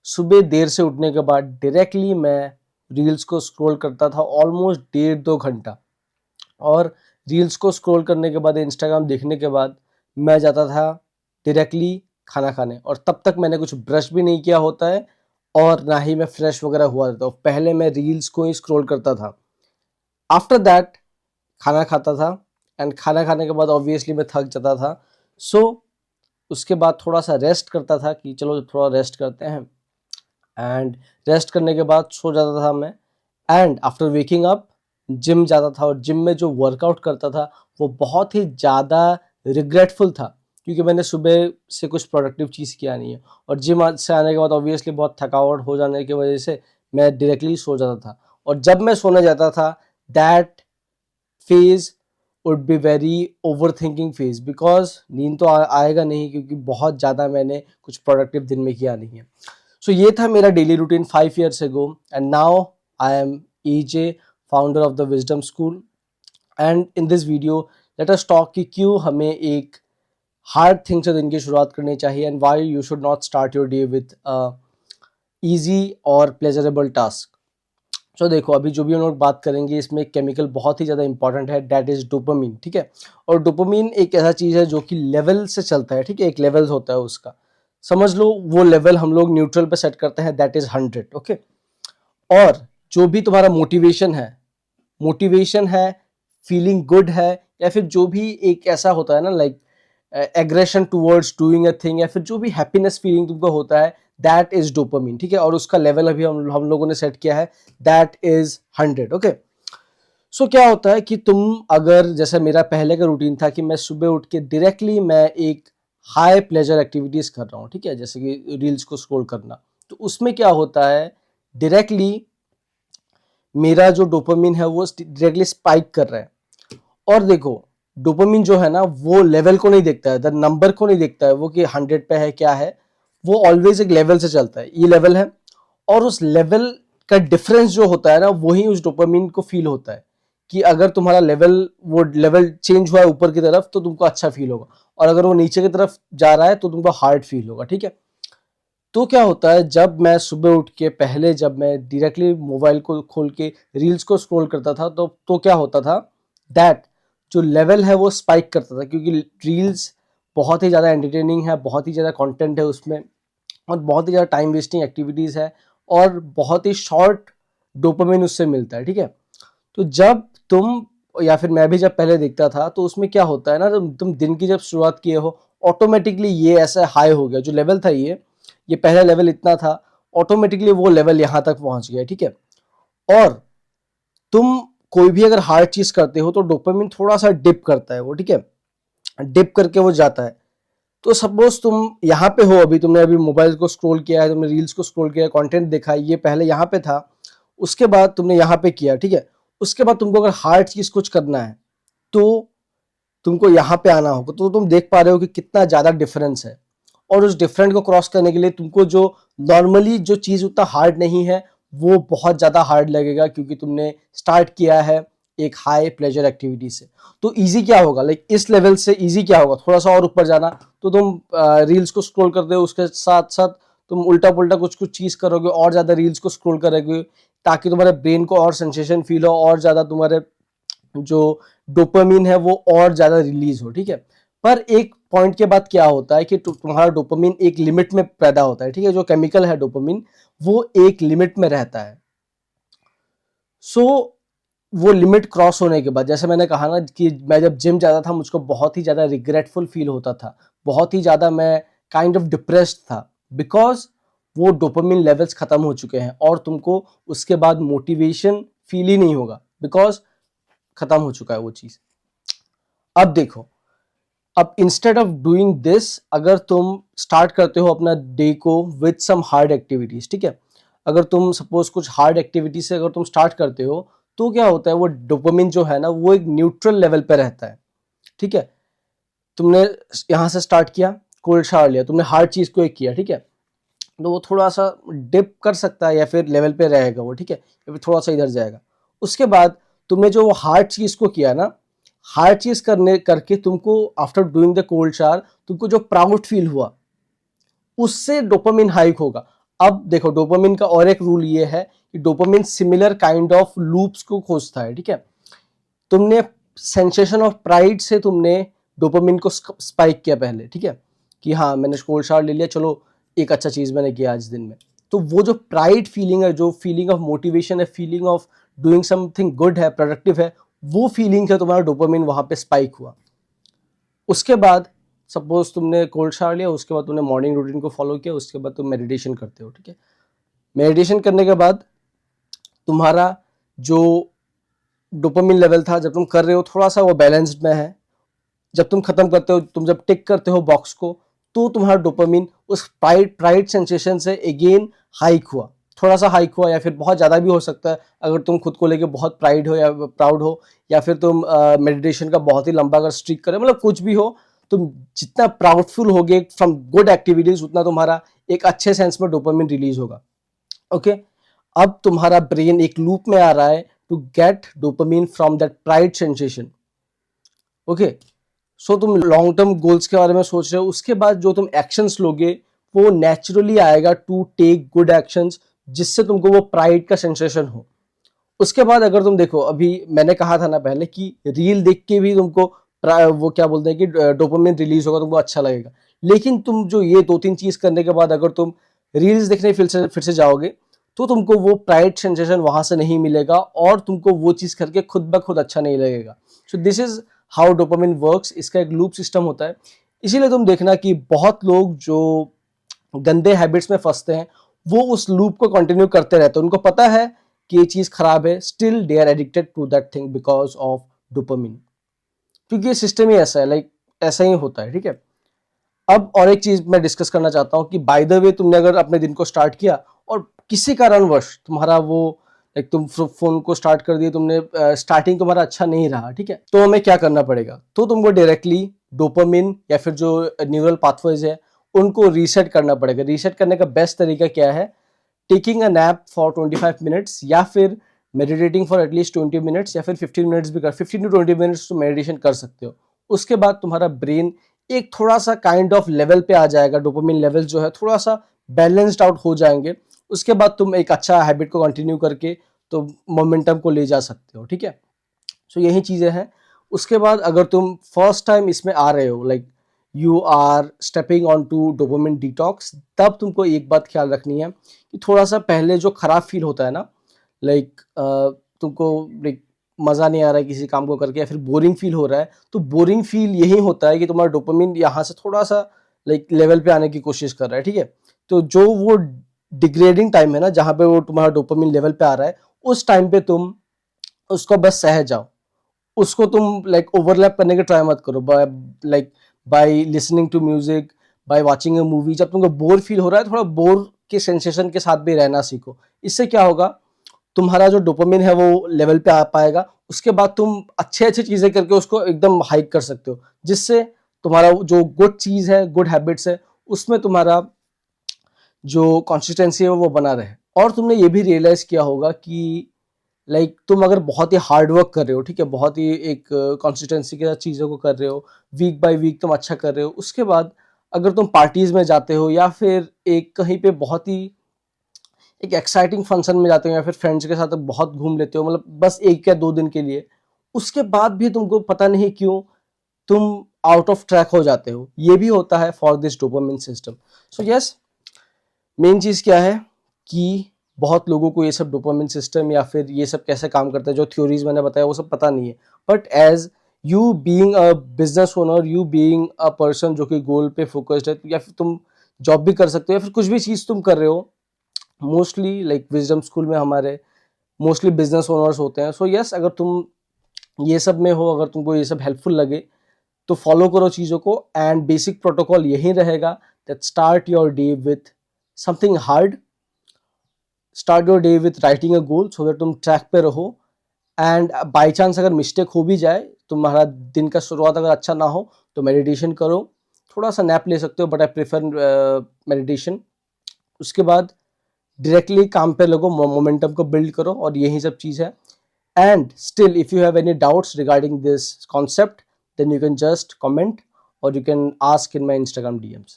सुबह देर से उठने के बाद डायरेक्टली मैं रील्स को स्क्रॉल करता था ऑलमोस्ट 1.5-2 घंटा। और रील्स को स्क्रॉल करने के बाद, इंस्टाग्राम देखने के बाद मैं जाता था डायरेक्टली खाना खाने, और तब तक मैंने कुछ ब्रश भी नहीं किया होता है और ना ही मैं फ्रेश वगैरह हुआ था। पहले मैं रील्स को ही स्क्रॉल करता था। आफ्टर दैट खाना खाता था, एंड खाना खाने के बाद ऑब्वियसली मैं थक जाता था। सो उसके बाद थोड़ा सा रेस्ट करता था कि चलो थोड़ा रेस्ट करते हैं, एंड रेस्ट करने के बाद सो जाता था मैं। And after waking up gym जाता था, और जिम में जो वर्कआउट करता था वो बहुत ही ज़्यादा रिग्रेटफुल था, क्योंकि मैंने सुबह से कुछ प्रोडक्टिव चीज़ किया नहीं है। और जिम से आने के बाद ऑब्वियसली बहुत थकावट हो जाने की वजह से मैं डायरेक्टली सो जाता था। और जब मैं सोने जाता था, that phase would be very over thinking phase, because नींद तो आएगा नहीं, क्योंकि बहुत ज़्यादा मैंने कुछ प्रोडक्टिव दिन में किया नहीं है। सो ये था मेरा daily routine 5 years ago, and now I am EJ, founder of the wisdom school. And in this video let us talk कि क्यों हमें एक हार्ड थिंग से दिन की शुरुआत करनी चाहिए, and why you should not start your day with easy और प्लेजरेबल टास्क। सो देखो, अभी जो भी हम लोग बात करेंगे इसमें एक केमिकल बहुत ही ज़्यादा इंपॉर्टेंट है, दैट इज़ डोपामीन। ठीक है, और डोपामीन एक ऐसा चीज़ है जो कि लेवल से चलता है। ठीक है, एक लेवल होता है उसका, समझ लो वो लेवल हम लोग न्यूट्रल पे सेट करते हैं, दैट इज़ 100। ओके, और जो भी तुम्हारा मोटिवेशन है, फीलिंग गुड है, या फिर जो भी एक ऐसा होता है ना, like aggression towards doing a thing, या फिर जो भी हैप्पीनेस फीलिंग तुमको होता है, दैट इज डोपामीन। ठीक है, और उसका लेवल अभी हम लोगों ने सेट किया है, दैट इज 100। ओके, सो क्या होता है कि तुम अगर, जैसे मेरा पहले का रूटीन था कि मैं सुबह उठ के डायरेक्टली मैं एक हाई प्लेजर एक्टिविटीज कर रहा हूँ। ठीक है, जैसे कि रील्स को स्क्रॉल करना, तो उसमें क्या होता है, डायरेक्टली मेरा जो डोपामीन है वो डायरेक्टली स्पाइक कर रहा है। और देखो, डोपामिन जो है ना, वो लेवल को नहीं देखता है, द नंबर को नहीं देखता है वो कि 100 पे है क्या है, वो ऑलवेज एक लेवल से चलता है, ये लेवल है। और उस लेवल का डिफरेंस जो होता है ना, वही उस डोपामिन को फील होता है, कि अगर तुम्हारा लेवल, वो लेवल चेंज हुआ है ऊपर की तरफ तो तुमको अच्छा फील होगा, और अगर वो नीचे की तरफ जा रहा है तो तुमको हार्ड फील होगा। ठीक है, तो क्या होता है, जब मैं सुबह उठ के पहले, जब मैं डायरेक्टली मोबाइल को खोल के रील्स को स्क्रॉल करता था, तो क्या होता था, दैट जो लेवल है वो स्पाइक करता था, क्योंकि रील्स बहुत ही ज़्यादा एंटरटेनिंग है, बहुत ही ज़्यादा कंटेंट है उसमें, और बहुत ही ज़्यादा टाइम वेस्टिंग एक्टिविटीज़ है, और बहुत ही शॉर्ट डोपामिन उससे मिलता है। ठीक है, तो जब तुम, या फिर मैं भी जब पहले देखता था, तो उसमें क्या होता है ना, तुम दिन की जब शुरुआत किए हो, ऑटोमेटिकली ये ऐसा हाई हो गया, जो लेवल था ये पहला लेवल इतना था, ऑटोमेटिकली वो लेवल यहाँ तक पहुंच गया। ठीक है, और तुम कोई भी अगर हार्ड चीज करते हो तो डोपामिन थोड़ा सा डिप करता है वो। ठीक है, डिप करके वो जाता है। तो सपोज तुम यहाँ पे हो, अभी तुमने अभी मोबाइल को स्क्रॉल किया है, तुमने रील्स को स्क्रॉल किया है, कंटेंट देखा है, ये पहले यहाँ पे था, उसके बाद तुमने यहाँ पे किया। ठीक है, उसके बाद तुमको अगर हार्ड चीज कुछ करना है तो तुमको यहाँ पे आना होगा, तो तुम देख पा रहे हो कि कितना ज्यादा डिफरेंस है। और उस डिफरेंट को क्रॉस करने के लिए तुमको जो नॉर्मली जो चीज उतना हार्ड नहीं है, वो बहुत ज्यादा हार्ड लगेगा, क्योंकि तुमने स्टार्ट किया है एक हाई प्लेजर एक्टिविटी से। तो इजी क्या होगा, लाइक इस लेवल से इजी क्या होगा, थोड़ा सा और ऊपर जाना, तो तुम रील्स को स्क्रॉल करते हो, उसके साथ साथ तुम उल्टा पुल्टा कुछ कुछ चीज करोगे, और ज्यादा रील्स को स्क्रॉल करोगे, ताकि तुम्हारे ब्रेन को और सेंसेशन फील हो, और ज्यादा तुम्हारे जो डोपामीन है वो और ज्यादा रिलीज हो। ठीक है, पर एक पॉइंट के बाद क्या होता है कि तुम्हारा डोपामीन एक लिमिट में पैदा होता है। ठीक है, जो केमिकल है डोपामीन, वो एक लिमिट में रहता है। सो वो लिमिट क्रॉस होने के बाद, जैसे मैंने कहा ना कि मैं जब जिम जाता था, मुझको बहुत ही ज्यादा रिग्रेटफुल फील होता था, बहुत ही ज्यादा मैं काइंड ऑफ डिप्रेस्ड था, बिकॉज वो डोपामिन लेवल्स खत्म हो चुके हैं, और तुमको उसके बाद मोटिवेशन फील ही नहीं होगा, बिकॉज खत्म हो चुका है वो चीज। अब देखो, अब इंस्टेड ऑफ डूइंग दिस, अगर तुम स्टार्ट करते हो अपना डे को विथ सम हार्ड एक्टिविटीज। ठीक है, अगर तुम सपोज कुछ हार्ड एक्टिविटी से अगर तुम स्टार्ट करते हो, तो क्या होता है, वो डोपामिन जो है ना, वो एक न्यूट्रल लेवल पे रहता है। ठीक है, तुमने यहाँ से स्टार्ट किया, कोल्ड शावर लिया, तुमने हार्ड चीज को एक किया। ठीक है, तो वो थोड़ा सा डिप कर सकता है, या फिर लेवल पे रहेगा वो। ठीक है, या फिर थोड़ा सा इधर जाएगा। उसके बाद तुमने जो वो हार्ड चीज को किया ना, हार्ड चीज करने करके तुमको after doing the cold shower, तुमको जो प्राउड फील हुआ, उससे डोपामिन हाइक होगा। अब देखो डोपामिन का और एक रूल ये है कि dopamine similar kind of loops को खोजता है, ठीक है। तुमने सेंसेशन ऑफ प्राइड से तुमने डोपामिन को स्पाइक किया पहले, ठीक है, कि हाँ मैंने कोल्ड शावर ले लिया, चलो एक अच्छा चीज मैंने किया आज दिन में। तो वो जो प्राइड फीलिंग है, जो फीलिंग ऑफ मोटिवेशन है, feeling of doing something good है, प्रोडक्टिव है, वो फीलिंग है तुम्हारा डोपामिन वहां पे स्पाइक हुआ। उसके बाद सपोज तुमने कोल्ड शावर लिया, उसके बाद तुमने मॉर्निंग रूटीन को फॉलो किया, उसके बाद तुम मेडिटेशन करते हो, ठीक है। मेडिटेशन करने के बाद तुम्हारा जो डोपामिन लेवल था जब तुम कर रहे हो थोड़ा सा वो बैलेंस्ड में है। जब तुम खत्म करते हो, तुम जब टिक करते हो बॉक्स को, तो तुम्हारा डोपामिन उस प्राइड प्राइड सेंसेशन से अगेन हाइक हुआ, थोड़ा सा हाइक हुआ, या फिर बहुत ज़्यादा भी हो सकता है अगर तुम खुद को लेके बहुत प्राइड हो या प्राउड हो, या फिर तुम मेडिटेशन का बहुत ही लंबा अगर स्ट्रीक करे, मतलब कुछ भी हो, तुम जितना प्राउडफुल होगे फ्रॉम गुड एक्टिविटीज उतना तुम्हारा एक अच्छे सेंस में डोपामिन रिलीज होगा। ओके, अब तुम्हारा ब्रेन एक लूप में आ रहा है to get dopamine from that pride sensation. Okay, so तुम लॉन्ग टर्म गोल्स के बारे में सोच रहे हो, उसके बाद जो तुम एक्शंस लोगे वो नेचुरली आएगा टू टेक गुड एक्शंस, जिससे तुमको वो प्राइड का सेंसेशन हो। उसके बाद अगर तुम देखो, अभी मैंने कहा था ना पहले कि रील देख के भी तुमको वो क्या बोलते हैं कि डोपामिन रिलीज होगा, तुमको अच्छा लगेगा। लेकिन तुम जो ये 2-3 चीज करने के बाद अगर तुम रील्स देखने फिर से जाओगे, तो तुमको वो प्राइड सेंसेशन वहां से नहीं मिलेगा और तुमको वो चीज करके खुद ब खुद अच्छा नहीं लगेगा। So this is how dopamine works. इसका एक लूप सिस्टम होता है। इसीलिए तुम देखना कि बहुत लोग जो गंदे हैबिट्स में फंसते हैं वो उस लूप को कंटिन्यू करते रहते हैं। उनको पता है कि ये चीज खराब है, still they are addicted to that thing because of dopamine, क्योंकि ये सिस्टम ही ऐसा है, लाइक ऐसा ही होता है, ठीक है। अब और एक चीज मैं डिस्कस करना चाहता हूँ कि बाय द वे तुमने अगर अपने दिन को स्टार्ट किया और किसी कारणवश तुम्हारा वो लाइक तुम फोन को स्टार्ट कर दिए, तुमने स्टार्टिंग तुम्हारा अच्छा नहीं रहा, ठीक है, तो हमें क्या करना पड़ेगा? तो तुमको डायरेक्टली डोपामिन या फिर जो न्यूरल पाथवेज है उनको रीसेट करना पड़ेगा। रीसेट करने का बेस्ट तरीका क्या है? Taking a nap for 25 minutes, या फिर मेडिटेटिंग फॉर एटलीस्ट 20 मिनट्स, या फिर 15 मिनट्स भी कर 15 टू 20 मिनट्स तो मेडिटेशन कर सकते हो। उसके बाद तुम्हारा ब्रेन एक थोड़ा सा काइंड ऑफ लेवल पे आ जाएगा, डोपामिन लेवल जो है थोड़ा सा बैलेंस्ड आउट हो जाएंगे। उसके बाद तुम एक अच्छा हैबिट को कंटिन्यू करके तो मोमेंटम को ले जा सकते हो, ठीक है। सो यही चीजें हैं। उसके बाद अगर तुम फर्स्ट टाइम इसमें आ रहे हो, like you are stepping on to dopamine detox, तब तुमको एक बात ख्याल रखनी है कि थोड़ा सा पहले जो खराब फील होता है ना, लाइक तुमको लाइक मजा नहीं आ रहा है किसी काम को करके, या फिर बोरिंग फील हो रहा है, तो बोरिंग फील यही होता है कि तुम्हारा डोपामिन यहाँ से थोड़ा सा लाइक लेवल पे आने की कोशिश कर रहा है, ठीक है। तो जो वो डिग्रेडिंग टाइम है ना, जहाँ पे वो तुम्हारा डोपामिन लेवल पे आ रहा है, उस टाइम पे तुम उसको बस सह जाओ। उसको तुम लाइक ओवरलैप करने के ट्राई मत करो by listening to music, by watching a movie. जब तुमको बोर फील हो रहा है, थोड़ा बोर के सेंसेशन के साथ भी रहना सीखो। इससे क्या होगा, तुम्हारा जो डोपामिन है वो लेवल पे आ पाएगा। उसके बाद तुम अच्छे अच्छे चीजें करके उसको एकदम हाइक कर सकते हो, जिससे तुम्हारा जो गुड चीज है, गुड हैबिट्स है, उसमें तुम्हारा जो कंसिस्टेंसी है वो बना रहे। और तुमने ये भी रियलाइज किया होगा कि लाइक तुम अगर बहुत ही हार्ड वर्क कर रहे हो, ठीक है, बहुत ही एक कंसिस्टेंसी के साथ चीज़ों को कर रहे हो, वीक बाय वीक तुम अच्छा कर रहे हो, उसके बाद अगर तुम पार्टीज में जाते हो या फिर एक कहीं पे बहुत ही एक एक्साइटिंग फंक्शन में जाते हो या फिर फ्रेंड्स के साथ बहुत घूम लेते हो, मतलब बस 1 या 2 दिन के लिए, उसके बाद भी तुमको पता नहीं क्यों तुम आउट ऑफ ट्रैक हो जाते हो। ये भी होता है for this dopamine system. So yes, main चीज क्या है कि बहुत लोगों को ये सब डोपामिन सिस्टम या फिर ये सब कैसे काम करता है, जो थ्योरीज मैंने बताया वो सब पता नहीं है। But as you being a business owner, you being a person जो कि गोल पे फोकस्ड है, या फिर तुम जॉब भी कर सकते हो या फिर कुछ भी चीज तुम कर रहे हो, मोस्टली लाइक विजडम स्कूल में हमारे मोस्टली बिजनेस ओनर्स होते हैं। सो यस, अगर तुम ये सब में हो, अगर तुमको ये सब हेल्पफुल लगे तो फॉलो करो चीज़ों को। एंड बेसिक प्रोटोकॉल यही रहेगा that start your day with something hard, start your day with writing a goal so that तुम ट्रैक पे रहो। एंड बाई चांस अगर मिस्टेक हो भी जाए, तुम्हारा दिन का शुरुआत अगर अच्छा ना हो, तो मेडिटेशन करो, थोड़ा सा नैप ले सकते हो, बट आई प्रेफर मेडिटेशन। उसके बाद डायरेक्टली काम पे लगो, मोमेंटम को बिल्ड करो, और यही सब चीज़ है। And still if you have any doubts regarding this concept, then you can just comment or you can ask in my Instagram DMs.